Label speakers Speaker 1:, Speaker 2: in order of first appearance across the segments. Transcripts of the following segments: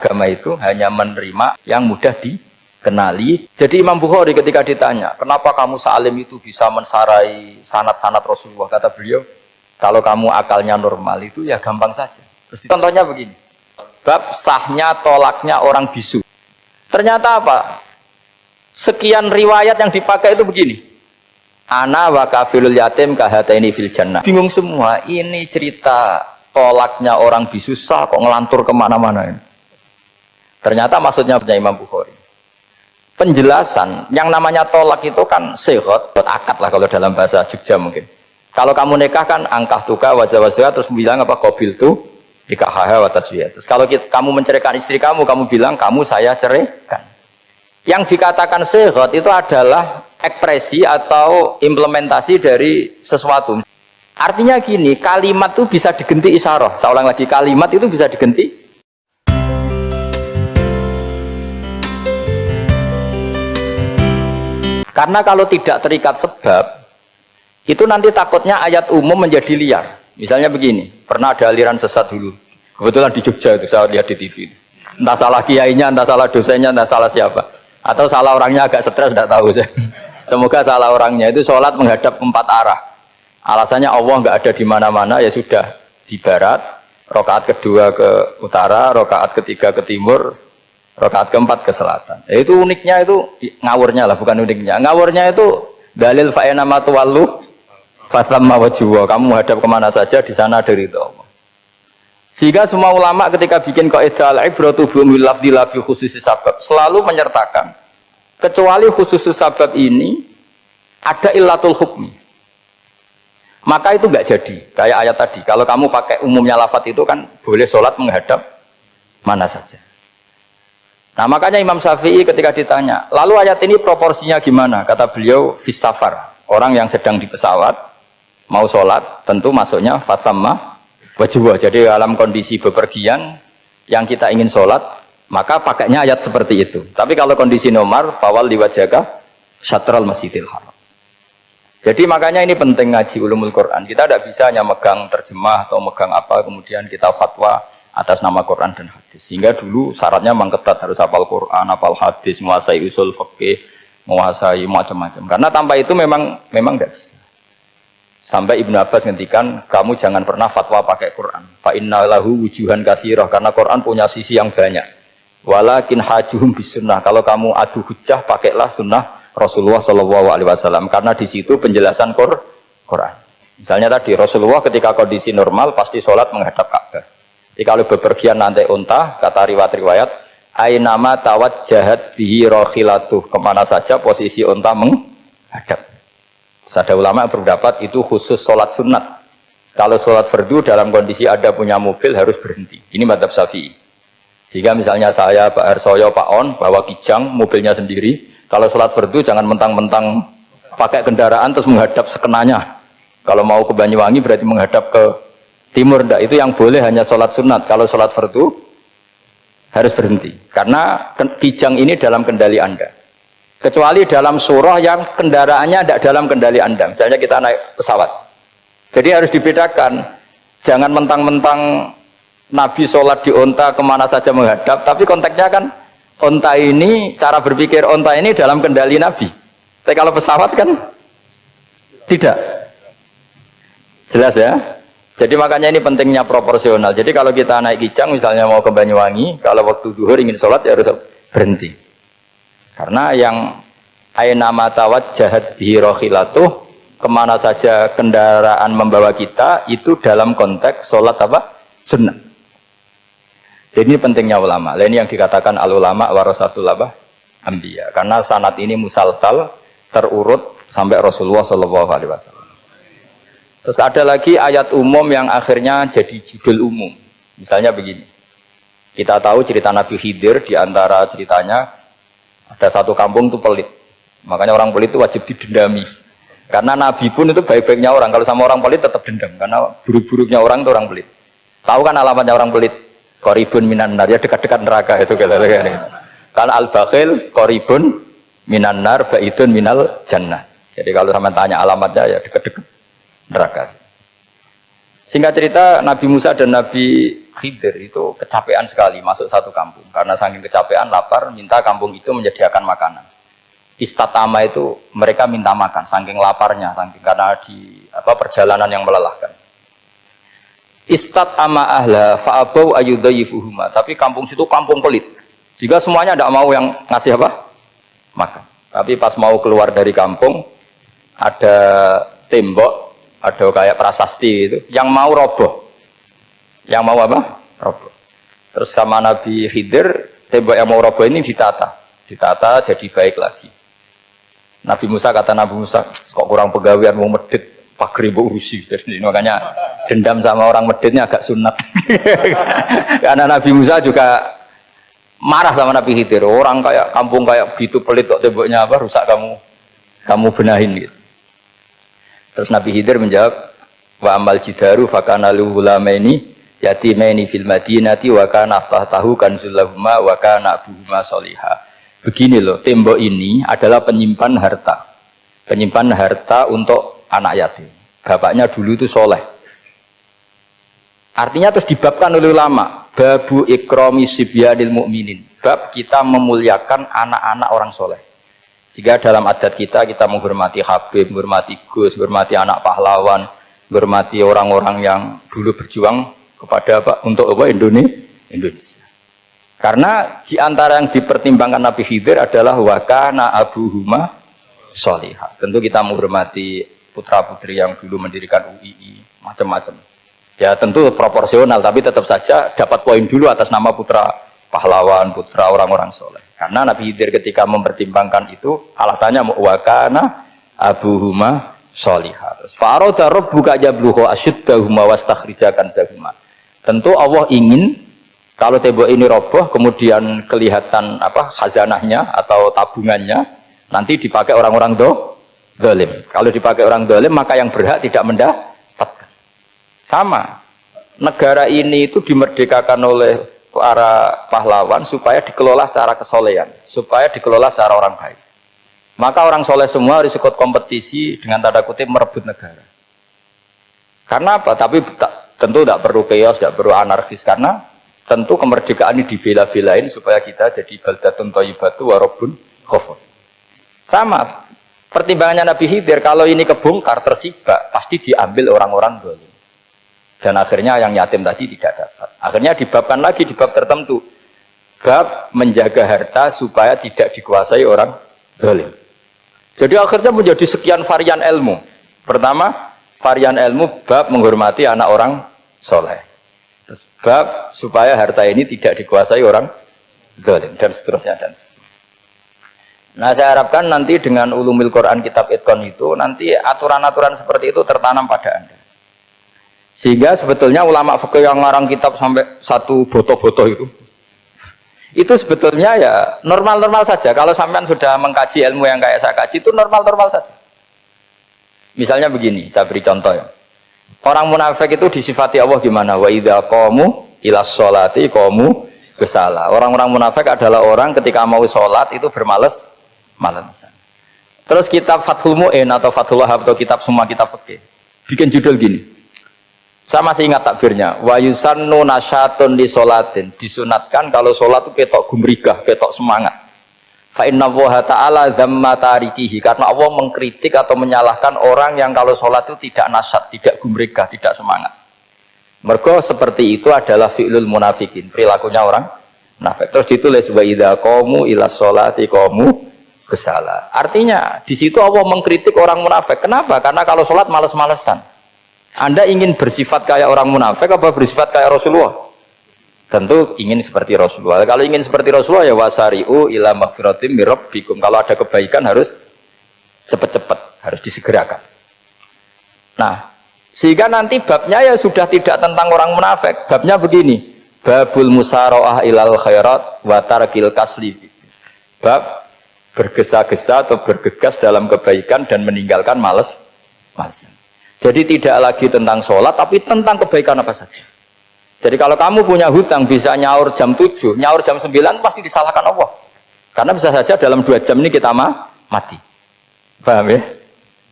Speaker 1: Agama itu hanya menerima yang mudah dikenali. Jadi Imam Bukhari ketika ditanya, kenapa kamu salim itu bisa mensarai sanad-sanad Rasulullah? Kata beliau, kalau kamu akalnya normal itu ya gampang saja. Terus contohnya begini, bab sahnya tolaknya orang bisu. Ternyata apa? Sekian riwayat yang dipakai itu begini. Ana wa kafilul yatim kahataini fil jannah. Bingung semua, ini cerita tolaknya orang bisu sah kok ngelantur kemana-mana ini. Ternyata maksudnya Imam Bukhari. Penjelasan yang namanya tolak itu kan segot, akad lah kalau dalam bahasa Jogja mungkin. Kalau kamu nikah kan angkah tuka wazah terus bilang apa qabil tu nikahha wa taswiyah. Terus kalau kamu menceraikan istri kamu bilang kamu saya ceraikan. Yang dikatakan segot itu adalah ekspresi atau implementasi dari sesuatu. Artinya gini, kalimat itu bisa diganti isyarah. Saya ulang lagi, kalimat itu bisa diganti. Karena kalau tidak terikat sebab, itu nanti takutnya ayat umum menjadi liar. Misalnya begini, pernah ada aliran sesat dulu. Kebetulan di Jogja itu, saya lihat di TV. Entah salah kiainya, entah salah dosennya, entah salah siapa. Atau salah orangnya agak stres, tidak tahu saya. Semoga salah orangnya itu sholat menghadap 4 arah. Alasannya Allah nggak ada di mana-mana, ya sudah di barat. Rakaat kedua ke utara, rakaat ketiga ke timur, rakaat keempat ke selatan. Itu uniknya itu ngawurnya lah, bukan uniknya. Ngawurnya itu dalil fa'ina matuwallu fathamma wajhuwa. Kamu hadap kemana saja di sana dari itu Allah. Sehingga semua ulama ketika bikin kaidah al-ibratu bi umumil lafzi la bi khususis sabab selalu menyertakan kecuali khususus sabab ini ada illatul hukmi. Maka itu enggak jadi. Kayak ayat tadi, kalau kamu pakai umumnya lafaz itu kan boleh sholat menghadap mana saja. Nah makanya Imam Syafi'i ketika ditanya, lalu ayat ini proporsinya gimana? Kata beliau, fis safar, orang yang sedang di pesawat mau sholat, tentu masuknya fathamma wajhuwa. Jadi dalam kondisi bepergian yang kita ingin sholat, maka pakainya ayat seperti itu. Tapi kalau kondisi nomor, fawal liwajhaka syatral masjidil haram. Jadi makanya ini penting ngaji ulumul Quran. Kita tidak bisa hanya megang terjemah atau megang apa, kemudian kita fatwa atas nama Quran dan hadis. Sehingga dulu syaratnya memang ketat, harus hafal Quran, hafal hadis, menguasai usul fikih, menguasai macam-macam. Karena tanpa itu memang tidak bisa. Sampai Ibnu Abbas ngendikan, kamu jangan pernah fatwa pakai Quran. Fa inna lahu wujuhan katsirah, karena Quran punya sisi yang banyak. Walakin hajuhum bisunnah. Kalau kamu adu hujjah, pakailah sunnah Rasulullah SAW, karena di situ penjelasan Quran. Misalnya tadi Rasulullah ketika kondisi normal pasti sholat menghadap Ka'bah. Jadi kalau bepergian nanti unta, kata riwayat-riwayat, ainama tawajjahat bihi rakhilatuh, kemana saja posisi unta menghadap. Ada ulama yang berpendapat itu khusus sholat sunat. Kalau sholat fardu dalam kondisi ada punya mobil harus berhenti. Ini madzhab Syafi'i. Jika misalnya saya, Pak Harsoyo, Pak On bawa kijang, mobilnya sendiri. Kalau sholat fardu jangan mentang-mentang pakai kendaraan terus menghadap sekenanya. Kalau mau ke Banyuwangi berarti menghadap ke timur, enggak, itu yang boleh hanya sholat sunat. Kalau sholat fardu harus berhenti, karena kijang ini dalam kendali Anda. Kecuali dalam surah yang kendaraannya tidak dalam kendali Anda. Misalnya kita naik pesawat. Jadi harus dibedakan. Jangan mentang-mentang Nabi sholat di onta kemana saja menghadap, tapi konteksnya kan onta ini, cara berpikir onta ini dalam kendali Nabi. Tapi kalau pesawat kan tidak. Jelas ya? Jadi makanya ini pentingnya proporsional. Jadi kalau kita naik kijang misalnya mau ke Banyuwangi, kalau waktu duhur ingin sholat ya harus berhenti. Karena yang ainama tawajjahat bihi rakhilatuh, kemana saja kendaraan membawa kita, itu dalam konteks sholat apa? Sunnah. Jadi ini pentingnya ulama. Ini yang dikatakan al-ulama warasatul anbiya. Karena sanad ini musalsal, terurut sampai Rasulullah SAW. Terus ada lagi ayat umum yang akhirnya jadi judul umum. Misalnya begini. Kita tahu cerita Nabi Khidir, di antara ceritanya ada satu kampung itu pelit. Makanya orang pelit itu wajib didendami. Karena Nabi pun itu baik-baiknya orang. Kalau sama orang pelit tetap dendam. Karena buruk-buruknya orang itu orang pelit. Tahu kan alamatnya orang pelit? Qoribun minan nar, ya dekat-dekat neraka itu. Karena al-bakhil qoribun minan nar, ba'idun minal jannah. Jadi kalau sama tanya alamatnya ya dekat-dekat neraka. Singkat cerita, Nabi Musa dan Nabi Khidir itu kecapean sekali masuk satu kampung. Karena saking kecapean, lapar, minta kampung itu menyediakan makanan. Istatama itu mereka minta makan, saking laparnya, saking karena di perjalanan yang melelahkan. Istatama ahla fa'abau ayudayifuhuma. Tapi kampung situ kampung pelit. Jika semuanya tidak mau yang ngasih apa? Makan. Tapi pas mau keluar dari kampung, ada tembok, ada kayak prasasti itu, yang mau roboh. Yang mau apa? Roboh. Terus sama Nabi Khidir, tembok yang mau roboh ini ditata. Ditata jadi baik lagi. Nabi Musa kata Nabi Musa, kok kurang pegawaian mau medit, pagri bu urusi. Jadi makanya dendam sama orang meditnya agak sunat. Karena Nabi Musa juga marah sama Nabi Khidir. Orang kayak kampung kayak begitu pelit kok temboknya apa rusak kamu benahin gitu. Terus Nabi Khidir menjawab, wa amal jidaru fakana luhulamaini yatimaini fil madinati wa kana tahtahu kanzul lahuma wa kana abuhuma solihah. Begini loh, tembok ini adalah penyimpan harta. Penyimpan harta untuk anak yatim. Bapaknya dulu itu soleh. Artinya terus dibabkan oleh ulama, babu ikrami sibyanil mu'minin. Bab kita memuliakan anak-anak orang soleh. Sehingga dalam adat kita menghormati Habib, menghormati Gus, menghormati anak pahlawan, menghormati orang-orang yang dulu berjuang kepada apa? Untuk apa? Indonesia. Karena di antara yang dipertimbangkan Nabi Khidir adalah wakana abuhuma solihah. Tentu kita menghormati putra-putri yang dulu mendirikan UII, macam-macam. Ya tentu proporsional, tapi tetap saja dapat poin dulu atas nama putra pahlawan, putra orang-orang soleh. Karena Nabi Khidir ketika mempertimbangkan itu, alasannya wakana abuhuma solihah. Faroda rabbuka jabluhu asyiddahuma wastakhrijakan zahuma. Tentu Allah ingin kalau tembok ini roboh, kemudian kelihatan apa khazanahnya atau tabungannya, nanti dipakai orang-orang zalim. Kalau dipakai orang zalim, maka yang berhak tidak mendapatkan. Sama, negara ini itu dimerdekakan oleh para pahlawan supaya dikelola secara kesolehan, supaya dikelola secara orang baik. Maka orang soleh semua harus ikut kompetisi dengan tanda kutip merebut negara. Karena apa? Tapi tentu tidak perlu chaos, tidak perlu anarkis, karena tentu kemerdekaan ini dibela-belain supaya kita jadi baldatun thayyibatu wa rabbun ghafur. Sama, pertimbangannya Nabi Khidir, kalau ini kebongkar tersibak, pasti diambil orang-orang zalim. Dan akhirnya yang yatim tadi tidak dapat. Akhirnya dibabkan lagi di bab tertentu. Bab menjaga harta supaya tidak dikuasai orang zalim. Jadi akhirnya menjadi sekian varian ilmu. Pertama, varian ilmu bab menghormati anak orang soleh. Terus bab supaya harta ini tidak dikuasai orang zalim dan seterusnya dan Nah, saya harapkan nanti dengan ulumul Quran kitab Itqan itu nanti aturan-aturan seperti itu tertanam pada Anda. Sehingga sebetulnya ulama fikih yang ngarang kitab sampai satu boto-boto itu sebetulnya ya normal-normal saja. Kalau sampean sudah mengkaji ilmu yang kayak saya kaji itu normal-normal saja. Misalnya begini, saya beri contoh ya. Orang munafik itu disifati Allah gimana? Wa idza qamu ilas sholati qamu kusala. Orang-orang munafik adalah orang ketika mau sholat itu bermalas-malasan. Terus kitab Fathul Mu'in atau Fathul Wahab atau kitab semua kitab fikih bikin judul gini. Saya masih ingat takbirnya. Wa yusannu nasyatun li sholatin. Disunatkan kalau sholat itu ketok gumrigah, ketok semangat. Fa inna Allaha ta'ala dzamma tarikihi, karena Allah mengkritik atau menyalahkan orang yang kalau sholat itu tidak nasyat, tidak gumregah, tidak semangat. Mergo seperti itu adalah fi'lul munafikin, perilakunya orang munafik. Terus ditulis wa idza qamu ila sholati qamu kusala. Artinya di situ Allah mengkritik orang munafik. Kenapa? Karena kalau sholat malas-malesan. Anda ingin bersifat kayak orang munafik apa bersifat kayak Rasulullah? Tentu ingin seperti Rasulullah. Kalau ingin seperti Rasulullah ya wasari'u ila maghfiratim mir rabbikum. Kalau ada kebaikan harus cepat-cepat, harus disegerakan. Nah, sehingga nanti babnya ya sudah tidak tentang orang munafik. Babnya begini, babul musara'ah ilal khairat wa tarkil kasli. Bab bergesa-gesa atau bergegas dalam kebaikan dan meninggalkan malas-malasan. Jadi tidak lagi tentang sholat, tapi tentang kebaikan apa saja. Jadi kalau kamu punya hutang bisa nyaur jam 7, nyaur jam 9 pasti disalahkan Allah. Karena bisa saja dalam 2 jam ini kita mati. Paham ya?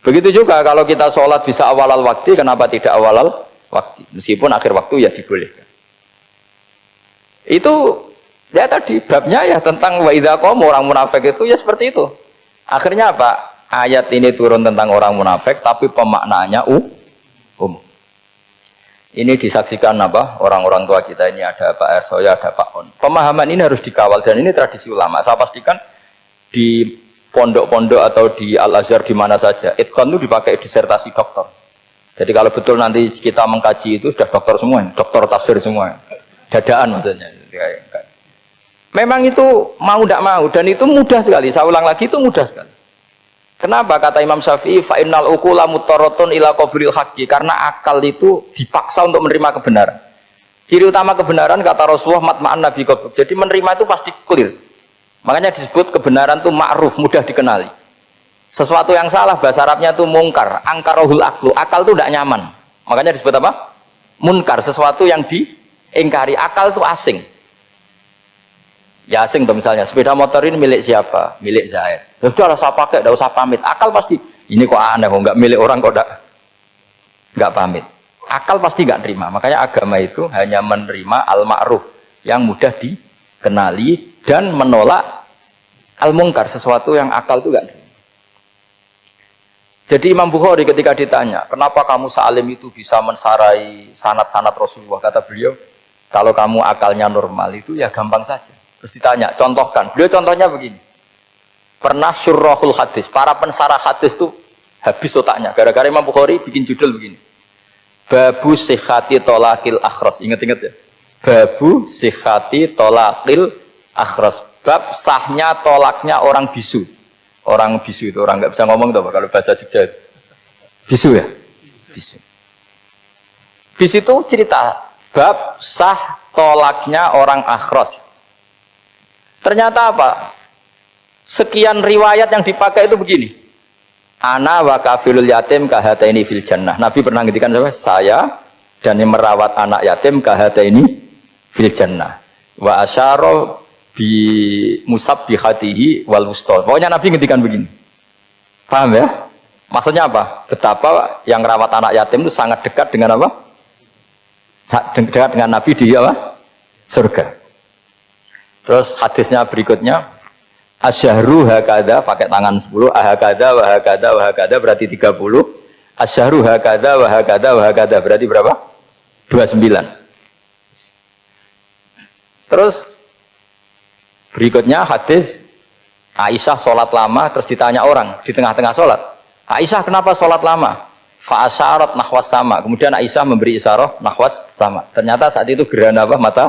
Speaker 1: Begitu juga kalau kita sholat bisa awal waktu, kenapa tidak awal waktu. Meskipun akhir waktu ya dibolehkan. Itu ya tadi babnya ya tentang wa idza qamu orang munafik itu ya seperti itu. Akhirnya apa? Ayat ini turun tentang orang munafik tapi pemaknaannya Ini disaksikan apa? Orang-orang tua kita ini ada Pak Ersoya, ada Pak On. Pemahaman ini harus dikawal dan ini tradisi ulama. Saya pastikan di pondok-pondok atau di Al-Azhar di mana saja, itqan itu dipakai disertasi doktor. Jadi kalau betul nanti kita mengkaji itu sudah doktor semua, doktor tafsir semua. Dadaan maksudnya. Memang itu mau tidak mau dan itu mudah sekali. Saya ulang lagi itu mudah sekali. Kenapa kata Imam Syafi'i fa innal uqula muttaratun ila qabril haqqi, karena akal itu dipaksa untuk menerima kebenaran. Ciri utama kebenaran kata Rasulullah matma'an nabi qabr. Jadi menerima itu pasti clear. Makanya disebut kebenaran itu ma'ruf, mudah dikenali. Sesuatu yang salah bahasa Arabnya itu mungkar, angkarohul aklu. Akal itu tidak nyaman. Makanya disebut apa? Munkar, sesuatu yang diingkari. Akal itu asing. Ya asing tuh misalnya sepeda motor ini milik siapa? Milik Zaid. Ya sudah saya pakai, tidak usah pamit. Akal pasti ini kok aneh, kok nggak milik orang kok nggak pamit. Akal pasti nggak terima. Makanya agama itu hanya menerima al-ma'ruf yang mudah dikenali dan menolak al-mungkar, sesuatu yang akal itu nggak terima. Jadi Imam Bukhari ketika ditanya, kenapa kamu salim itu bisa mensarai sanad-sanad Rasulullah? Kata beliau, kalau kamu akalnya normal itu ya gampang saja. Terus ditanya, contohkan. Beliau contohnya begini. Pernah syurrahul hadis, para pensarah hadis itu habis otaknya. Gara-gara Imam Bukhari bikin judul begini. Babu sihhati tolakil akhras. Ingat-ingat ya. Babu sihhati tolakil akhras. Bab sahnya tolaknya orang bisu. Orang bisu itu orang nggak bisa ngomong tuh kalau bahasa Jogja. Bisu ya? Bisu. Bisu itu cerita bab sah tolaknya orang akhras. Ternyata apa? Sekian riwayat yang dipakai itu begini. Ana wa kafilul yatim kahataini fil jannah. Nabi pernah ngendikan saya dan yang merawat anak yatim kahataini fil jannah. Wa asyara bi musabbihatihi wal wusta. Pokoknya Nabi ngendikan begini. Paham ya? Maksudnya apa? Betapa yang merawat anak yatim itu sangat dekat dengan apa? Dekat dengan Nabi di apa? Surga. Terus hadisnya berikutnya asyahru hakada pakai tangan 10, ahakada wa hakada wa hakada berarti 30. Asyahru hakada wa hakada wa hakada berarti berapa? 29. Terus berikutnya hadis Aisyah sholat lama, terus ditanya orang di tengah-tengah sholat, Aisyah kenapa sholat lama? Fa asyarat nahwas sama. Kemudian Aisyah memberi isyarah nahwas sama. Ternyata saat itu gerhana apa? Mata.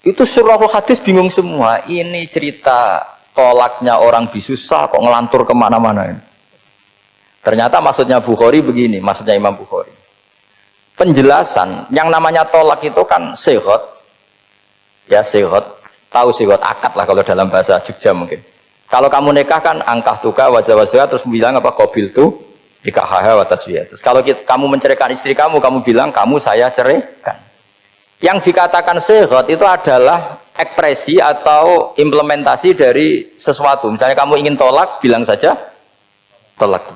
Speaker 1: Itu surahul hadis bingung semua. Ini cerita tolaknya orang bisusah kok ngelantur kemana-mana ini. Ternyata maksudnya Bukhari begini, maksudnya Imam Bukhari. Penjelasan yang namanya tolak itu kan sihot. Ya sihot, tahu sihot akad lah kalau dalam bahasa Jogja mungkin. Kalau kamu nikah kan angkah tuka wazah terus bilang apa qabil tu nikah wa taswiyah. Terus kalau kamu menceraikan istri kamu bilang kamu saya ceraikan. Yang dikatakan sihot itu adalah ekspresi atau implementasi dari sesuatu. Misalnya kamu ingin tolak, bilang saja tolak.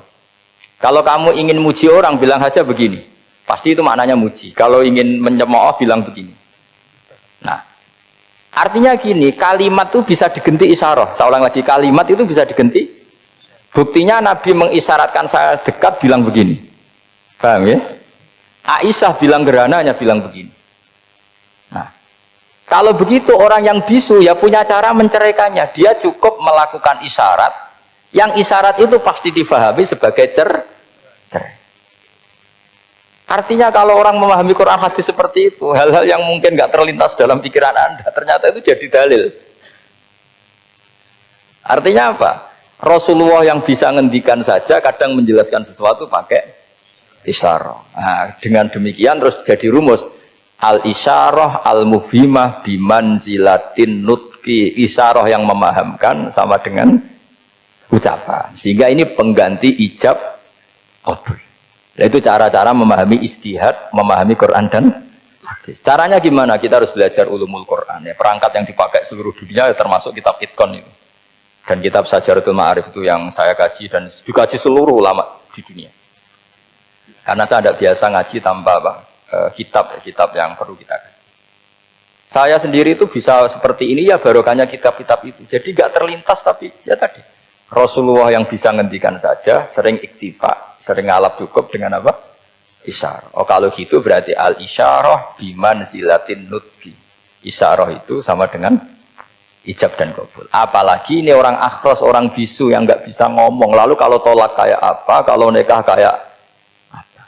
Speaker 1: Kalau kamu ingin muji orang, bilang saja begini. Pasti itu maknanya muji. Kalau ingin menyemooh, bilang begini. Nah, artinya gini, kalimat itu bisa diganti isyarah. Saya ulang lagi, kalimat itu bisa diganti. Buktinya Nabi mengisyaratkan saya dekat, bilang begini. Paham ya? Aisyah bilang gerhana, hanya bilang begini. Nah, kalau begitu orang yang bisu ya punya cara menceraikannya. Dia cukup melakukan isyarat. Yang isyarat itu pasti difahami sebagai cerai. Artinya kalau orang memahami Quran hadis seperti itu, hal-hal yang mungkin nggak terlintas dalam pikiran Anda, ternyata itu jadi dalil. Artinya apa? Rasulullah yang bisa ngendikan saja kadang menjelaskan sesuatu pakai isyarah. Nah, dengan demikian terus jadi rumus. Al-isyarah al-mufhimah bimanzilatin nutki. Isyarah yang memahamkan sama dengan ucapan. Sehingga ini pengganti ijab qabul. Itu cara-cara memahami istihad, memahami Quran dan hadis. Caranya gimana? Kita harus belajar ulumul Quran. Ya, perangkat yang dipakai seluruh dunia termasuk kitab Itqan itu. Dan kitab Sajaratul Ma'arif itu yang saya kaji dan dikaji seluruh ulama di dunia. Karena saya tidak biasa ngaji tanpa apa, kitab yang perlu kita kaji. Saya sendiri itu bisa seperti ini ya barokahnya kitab-kitab itu. Jadi nggak terlintas tapi ya tadi Rasulullah yang bisa ngendikan saja, sering iktifa, sering ngalap cukup dengan apa? Isyarah. Oh kalau gitu berarti al-isyarah biman zilatin nutki. Isyarah itu sama dengan ijab dan kabul. Apalagi ini orang akhros, orang bisu yang nggak bisa ngomong. Lalu kalau tolak kayak apa, kalau nikah kayak apa?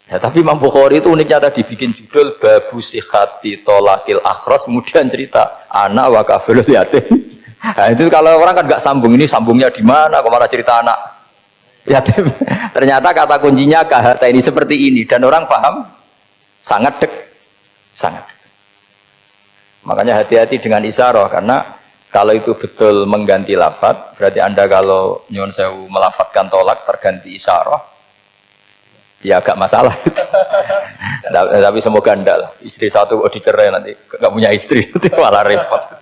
Speaker 1: Ya tapi Imam Bukhari itu uniknya tadi bikin judul Babu Sihati Tolakil Akhros, kemudian cerita anak wa kafilul yatim. Nah itu kalau orang kan nggak sambung, ini sambungnya di mana? Kemana cerita anak yatim? Ternyata kata kuncinya kahata ini seperti ini dan orang paham sangat sangat. Makanya hati-hati dengan isyarah karena kalau itu betul mengganti lafadz, berarti Anda kalau nyuwun sewu melafatkan tolak terganti isyarah, ya agak masalah itu. Tapi semoga enggak lah. Istri satu dicerai nanti nggak punya istri, malah repot.